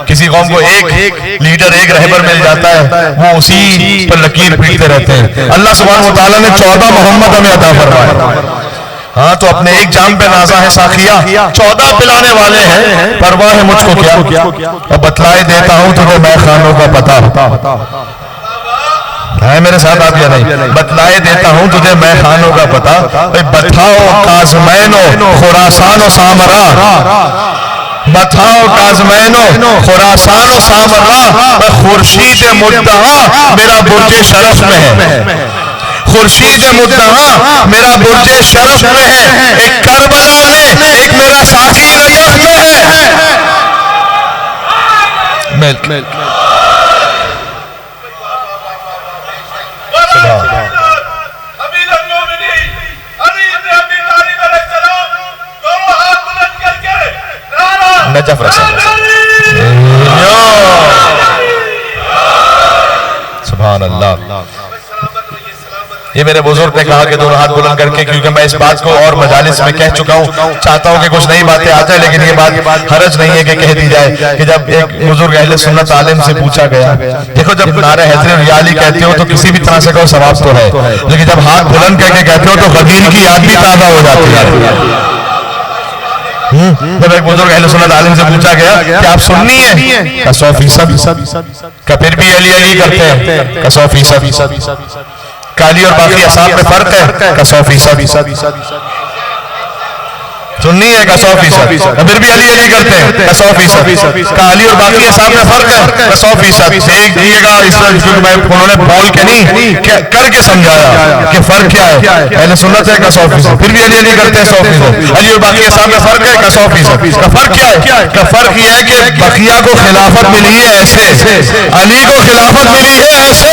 किसी कौम को एक लीडर एक रहबर मिल जाता है वो उसी पर लकीर पीटते रहते हैं। अल्लाह सुब्हानहू व तआला ने 14 मोहम्मद हमें अता फरमाए। हाँ तो अपने एक जाम पे नाजा है साखिया, 14 पिलाने वाले हैं, परवाह है मुझको क्या। और बतलाए देता हूँ तुझे मैं खानों का पता है, मेरे साथ आप या नहीं? बतलाए देता हूँ तुझे मैं खानों का पता, बताओ काज़मैनो खुरासानो सामरा, बताओ काज़मैनो खुरासानो सामरा, खुर्शीद मुद्दहा मेरा बुर्जे शरफ में है, खुर्शीद मुद्दहा मेरा बुर्जे शरफ में है, एक करबला में एक मेरा साथी नजफ में है। नजफ सुभान अल्लाह। ये मेरे बुजुर्ग ने कहा कि दोनों हाथ बुलंद करके, क्योंकि मैं इस बात को और मजालिस में कह चुका हूँ, चाहता हूँ कि कुछ नई बातें आ जाए, लेकिन ये बात हरज नहीं है कि कह दी जाए कि जब एक बुजुर्ग अहले सुन्नत आलिम से पूछा गया, देखो जब नारे हैदर रियाली कहते हो तो किसी भी तरह से कहो सवाब तो है, लेकिन जब हाथ बुलंद करके कहते हो तो गदीर की याद भी ताज़ा हो जाती है। जब एक बुजुर्ग अहले सुन्नत आलिम से पूछा गया कि आप सुन्नी है, 100%, का फिर भी अली अली करते हैं, का 100%, काली और बाकी असाब में फर्क है, का 100%, सुन्नी है का 100%, फिर भी अली अली करते हैं, का 100%, काली और बाकी असाब में फर्क है, का 100%। देख दिएगा इस उन्होंने बोल के नहीं करके समझाया कि फर्क क्या है, पहले सुन्नत है का 100%, फिर भी अली अली करते हैं 100%, अली और बाकी असाब में फर्क है का 100%। का फर्क क्या है? का फर्क यह है कि बकिया को खिलाफत मिली है ऐसे, अली को खिलाफत मिली है ऐसे।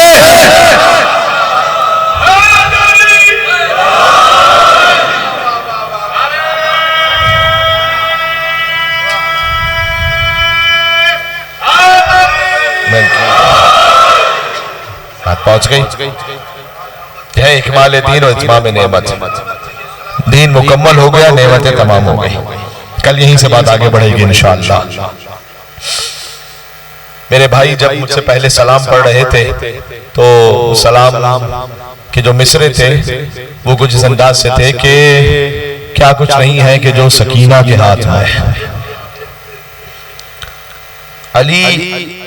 पहुंच गई है इकमाल दीन और इत्माम नेमत, दीन मुकम्मल हो गया, नेमतें तमाम हो गई। कल यहीं से बात आगे बढ़ेगी इंशाअल्लाह। मेरे भाई जब मुझसे पहले सलाम पढ़ रहे थे तो सलाम के जो मिसरे थे वो कुछ इस अंदाज से थे कि क्या कुछ नहीं है कि जो सकीना के हाथ में है। अली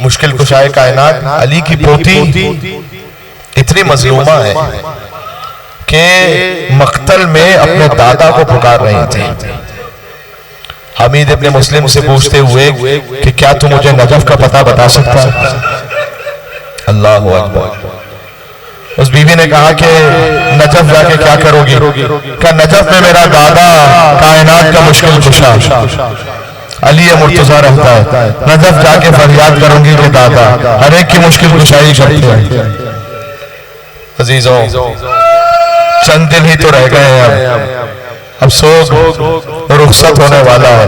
मुश्किल कुशाए कायनात, अली की पोती इतनी मजलूमा है कि मक्तल में अपने दादा को पुकार रही थी। हमीद इब्ने मुस्लिम से पूछते हुए कि क्या तू मुझे नजफ का पता बता सकता है? अल्लाह अकबर। उस बीवी ने कहा कि नजफ जाके क्या करोगी? क्या नजफ में मेरा दादा कायनात का मुश्किल कुशा अली मुर्तजा रहता है, नजफ जाके फरियाद करूंगी कि दादा हर एक की मुश्किल कुशाई करते हैं। अजीजों चंद दिन ही तो रह गए हैं, अब सोच रुखसत होने वाला है।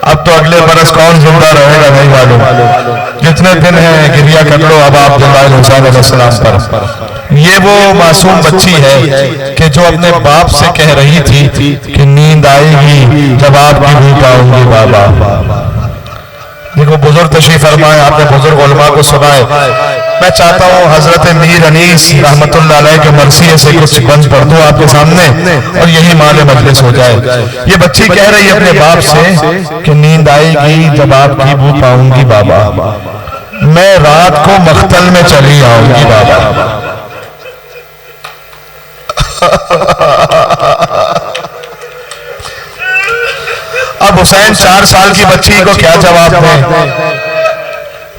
अब तो अगले बरस कौन जिंदा रहेगा नहीं मालूम। जितने दिन हैं गिरिया कर लो अब आप जलाल हुसैन अलैहिस्सलाम पर। ये वो मासूम बच्ची है कि जो अपने बाप से कह रही थी कि नींद आएगी जब आपकी भी पाऊंगी बाबा। देखो बुजुर्ग तशरीफ फरमाए, आपने बुजुर्ग उलमा को सुनाए। मैं चाहता हूँ हजरत मीर अनीस रहमतुल्लाह अलैह के मरसिए से कुछ बंद पढ़ दूं आपके सामने और यही माले मजलिस हो जाए। ये बच्ची कह रही है अपने बाप से कि नींद आएगी जब आपकी बू पाऊंगी बाबा, मैं रात को मख्तल में चली आऊंगी बाबा। अब हुसैन 4 साल की बच्ची को क्या जवाब दें?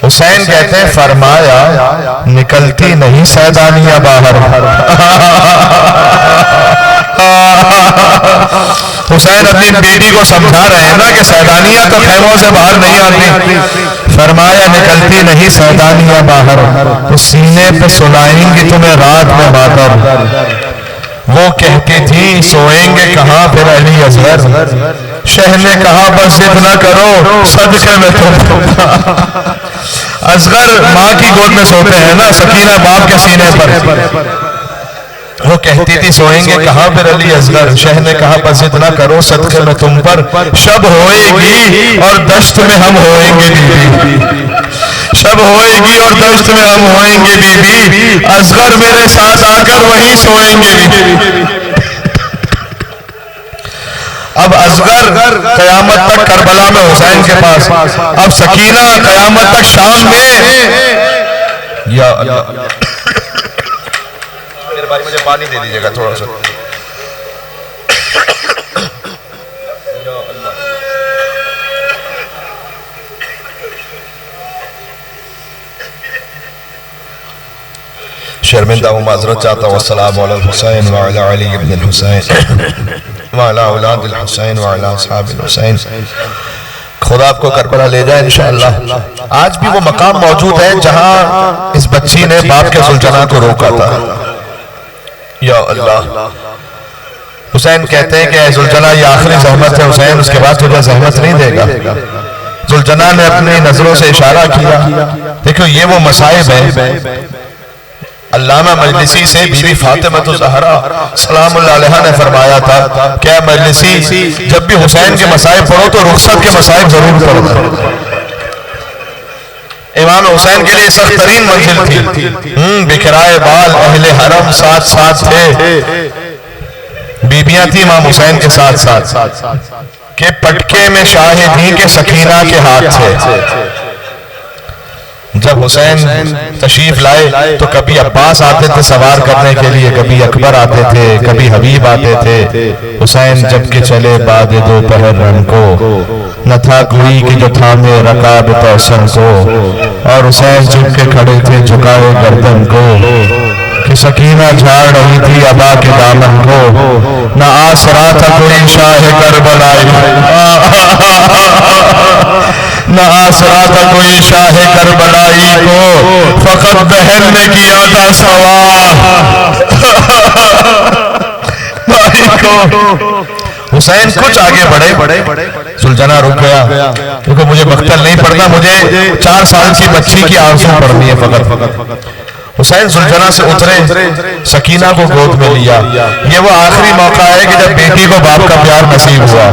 हुसैन कहते हैं फरमाया निकलती नहीं सैदानियां बाहर। हुसैन अपनी बेटी को समझा रहे हैं ना कि सैदानियां तो खैमों से बाहर नहीं आती। फरमाया निकलती नहीं सैदानियां बाहर, तो सीने पे सुलाएंगी तुम्हें रात में मातर। वो कहती थी सोएंगे कहाँ फिर अली असगर, शह ने कहा बस जिद न करो सदके में तुम। असगर माँ की गोद में सोते हैं ना, सकीना बाप के सीने पर। वो कहती थी सोएंगे कहाँ फिर अली असगर, शह ने कहा बस जिद न करो सदके में तुम पर। शब होएगी और दश्त में हम होएंगे बीबी, शब होएगी और दश्त में हम होएंगे बीबी। असगर मेरे साथ आकर वहीं सोएंगे बीबी। अब असगर कयामत तक करबला में हुसैन के पास, अब सकीना कयामत तक शाम में। या अल्लाह, मेरे भाई मुझे पानी दे दीजिएगा थोड़ा सा। शर्मिंदा हूँ, माजरत चाहता हूँ। अस्सलामु अलैकुम हुसैन व अला अली इब्न हुसैन व अला औलाद हुसैन व अला असहाब हुसैन। खुदा आपको करबला ले जाए इंशाअल्लाह। आज भी वो मकाम मौजूद है जहाँ इस बच्ची ने बाप के सुलझना को रोका था। या अल्लाह, हुसैन कहते हैं कि सुलझना ये आखिरी ज़हमत है हुसैन, उसके बाद तुझे ज़हमत नहीं देगा। सुलझना ने अपनी नजरों से इशारा किया। देखो ये वो मसाइब है। अल्लामा मजलिसी से बीवी फातिमा ज़हरा सलामुल्लाह अलैहा ने फरमाया था, क्या मजलिसी जब भी हुसैन के मसाइब पढ़ो तो रुखसत के मसाइब जरूर पढ़ो। इमाम हुसैन के लिए सख्त तरीन मंजिल थी। बिखराए बाल अहले हरम साथ साथ थे, बीबियां थी इमाम हुसैन के साथ साथ, के पटके में शाहिदी के सकीना के हाथ थे। जब हुसैन तशरीफ लाए तो कभी अब्बास आते थे सवार करने के लिए, कभी अकबर आते थे, कभी हबीब आते थे। हुसैन जब के चले बाद दोपहर रन को, न था कोई कि जो थामे रकाब तौसन को। और हुसैन झुक के खड़े थे झुकाए गर्दन को, कि सकीना झाड़ रही थी अबा के दामन को। न आसरा था कोई शाह करबलाई, न आसरा था कोई शाह करबलाई को, फकत बहन ने किया था सवार को। हुसैन कुछ आगे बढ़े, सुलझना रुक गया, क्योंकि मुझे मक्तल नहीं पढ़ना, मुझे 4 साल की बच्ची की आंसू पढ़नी है फकत। हुसैन सुलझना से उतरे, सकीना को गोद में लिया। ये वो आखिरी मौका है कि जब बेटी को बाप का प्यार नसीब हुआ।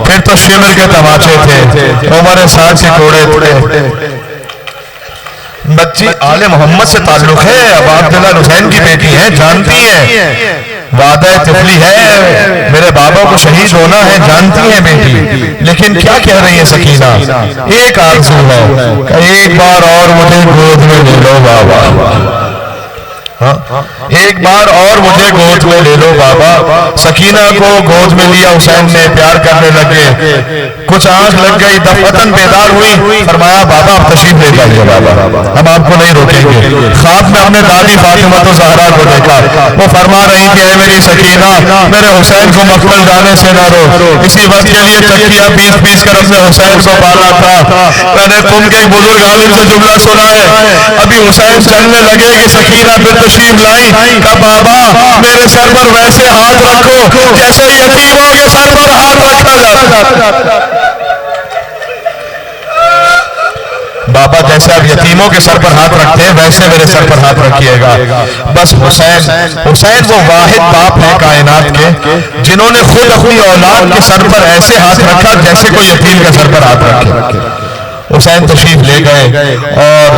फिर तो शिमर के तमाचे थे, उमर साथ से कोड़े थे। बच्ची आले मोहम्मद से ताल्लुक है, अब अब्दुल्लाह हुसैन की बेटी है, जानती है वादा तिफली है, मेरे बाबा को शहीद होना है, जानती है बेटी। लेकिन क्या कह रही है सकीना, एक आरज़ू है, एक बार और मुझे गोद में ले लो बाबा। एक बार और मुझे गोद में ले लो बाबा। सकीना को गोद में लिया हुसैन ने, प्यार करने लगे। कुछ आंख लग गई, दफतन बेदार हुई, फरमाया बाबा आप तशरीफ ले जाइए बाबा, हम आपको नहीं रोकेंगे। ख्वाब में हमने दादी फातिमा ज़हरा को देखा, वो फरमा रही थी, मेरी सकीना मेरे हुसैन को मकबल जाने से ना रो। इसी वक्त के लिए चक्कियां पीस पीस कर अपने हुसैन को पाला था। मैंने तुम के एक बुजुर्ग आलिम से जुमला सुना है, अभी हुसैन चलने लगे कि सकीना फिर तशरीफ लाई, का बाबा मेरे सर पर वैसे हाथ रखो जैसे यतीमों के सर पर हाथ रखा जाता। बाबा जैसे आप यतीमों के सर पर हाथ रखते हैं वैसे मेरे सर पर हाथ रखिएगा। बस हुसैन वो वाहिद बाप है कायनात के, जिन्होंने खुद अपनी औलाद के सर पर ऐसे हाथ रखा जैसे कोई यतीम के सर पर हाथ रखे। हुसैन तशरीफ ले गए और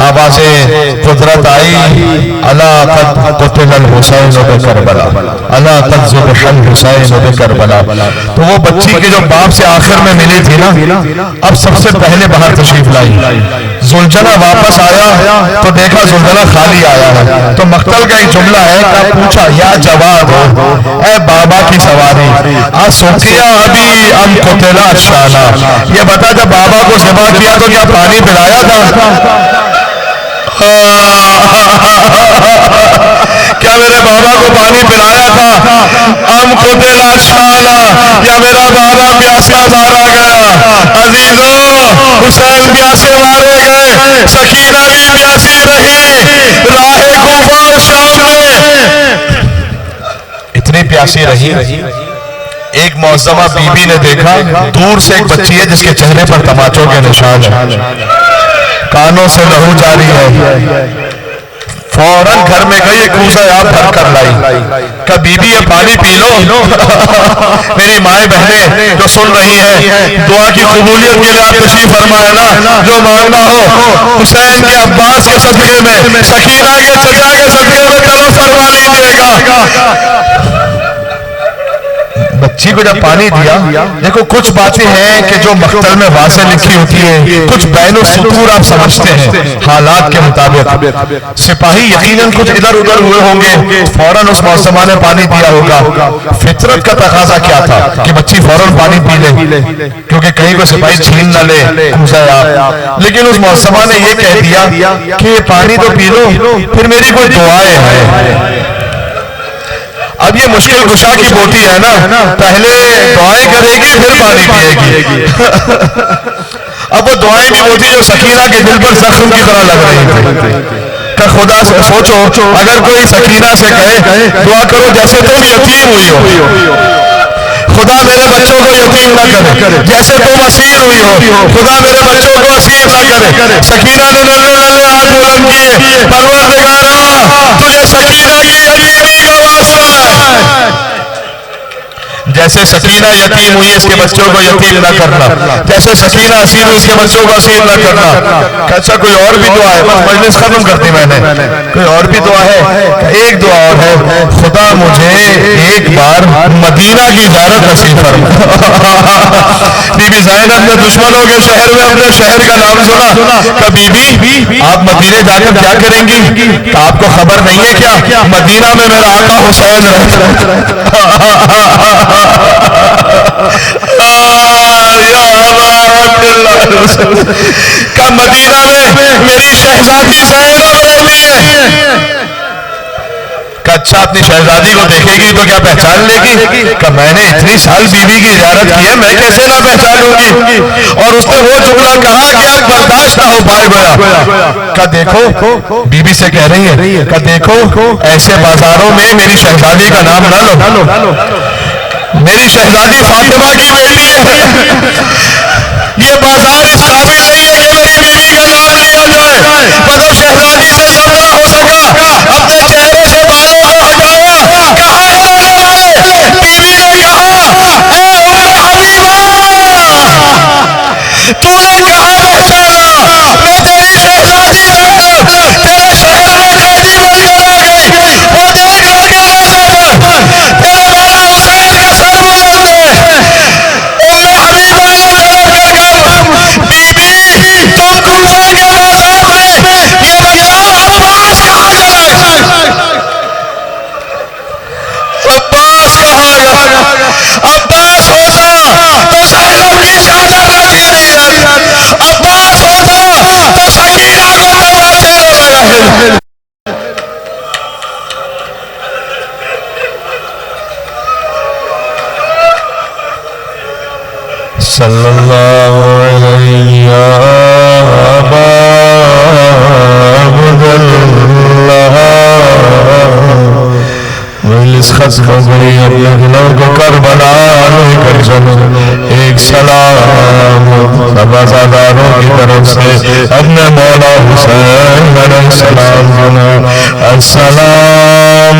आवाज़े कुदरत आई, अला क़द क़ुतिल हुसैन बि करबला, अला क़द ज़ुबिहल हुसैन बि करबला। तो वो बच्ची के जो बाप से आखिर में मिली थी ना, अब सबसे पहले बाहर तशरीफ लाई। जुलझना वापस आया तो देखा जुलझना खाली आया है। तो मक्तल का एक जुमला है, क्या पूछा, या जवाब हो ए बाबा की सवारी, आज सोचिया अभी अम कुतिला शाना। ये बता जब बाबा को ज़िबा किया तो क्या पानी पिलाया था? क्या मेरे बाबा को पानी पिलाया था? हम कुतिला शाना, या मेरा बाबा प्यासा मारा गया। अजीजों हुसैन प्यासे मारे गए, सकीना भी प्यासी रही राहे कूफा और शाम में, इतनी प्यासी रही। एक मौसमा बीबी ने देखा दूर से एक बच्ची है जिसके चेहरे पर तमाचों के निशान है, कानों से लहू जारी है। फौरन घर में गई, एक कूसा आप भर कर लाई, क्या बीबी ये पानी पी लो। मेरी माए बहनें जो सुन रही हैं, दुआ की कबूलियत के लिए आप तशरीफ फरमाए ना, जो मांगना हो हुसैन के अब्बास के सदके में, सकीना के चचा के सदके में तलब फरमा लीजिएगा। बच्ची को जब पानी दिया, देखो कुछ बातें हैं कि जो मख्तर में वाज़े लिखी होती है, कुछ बैनो सुतूर आप समझते हैं हालात के मुताबिक। सिपाही यकीनन कुछ इधर उधर हुए होंगे, फौरन उस मौसमा ने पानी दिया होगा। फितरत का तकाजा क्या था कि बच्ची फौरन पानी पी ले, क्योंकि कहीं को सिपाही छीन न ले। लेकिन उस मौसमा ने यह कह दिया कि ये पानी तो पी लो, फिर मेरी कोई दुआएं हैं। अब ये मुश्किल कुशा की बोटी है ना, पहले दुआएं करेगी फिर पानी पिएगी। अब वो दुआएं की बोटी जो सकीना के दिल पर जख्म की तरह लग रही थी। का खुदा से सोचो, अगर कोई सकीना से कहे दुआ करो जैसे तुम यतीम हुई हो, खुदा मेरे बच्चों को यतीम ना करे, जैसे तुम असीर हुई हो, खुदा मेरे बच्चों को असीर ना करे। सकीना ने नन्हे नन्हे हाथ बुलंद किए, परवरदिगारा तुझे सकीना की यतीमी का वास्ता है। जैसे सकीना यतीम हुई इसके बच्चों को यतीम ना करना, जैसे सकीना असीर हुई इसके बच्चों को असीर ना करना। अच्छा कोई और भी दुआ है? बस मजलिस खत्म करती मैंने। कोई और भी दुआ है? एक दुआ और है, खुदा मुझे एक बार मदीना की ज़ियारत नसीब फरमा। बीबी ज़ैनब ने दुश्मनों के शहर में अपने शहर का नाम सुना, कहा बीबी आप मदीने जाकर क्या करेंगी? आपको खबर नहीं है क्या मदीना में मेरा आका हुसैन रहता। का मदीना में मेरी शहजादी ज़ैनब रहती है। अच्छा अपनी शहजादी को देखेगी तो क्या पहचान लेगी? कि मैंने इतनी साल बीवी की ज़ियारत की है, मैं कैसे ना पहचानूंगी? और उसने वो जुमला कहा कि अब बर्दाश्त ना हो पाए गया। का देखो बीबी से कह रही है, का देखो ऐसे बाजारों में मेरी शहजादी का नाम ना लो, मेरी शहजादी फातिमा की बेटी है। ये बाजार इस काबिल नहीं है कि मेरी बीवी का नाम लिया जाए। मगर शहजादी से जब ना हो सका, अपने चेहरे से बालों को हटाया, कहा बीवी ने कहा तूने कहा पहचाना, मैं तेरी शहजादी बनकर तेरे शहर में कैदी बनकर आ गई। वो देख लड़के तेरे मौला हुसैन का सर बुलंद है। उम्मे हबीबा ने जवाब कर बीबी तुम कूफा के बाजार में ये बताओ अब्बास कहाँ गया? अब्बास कहाँ गया? अब्बास होता तो ज़ैनब की शहादत न गिरती, अब्बास होता तो सकीना को तमाचे न लगाए। सल्लल्लाहु अलैहि अपने दिलों को करबला लेकर चलो। एक सलाम सबादारों की तरफ से अपने मौला हुसैन अलैहिस्सलाम सुनो। अस्सलाम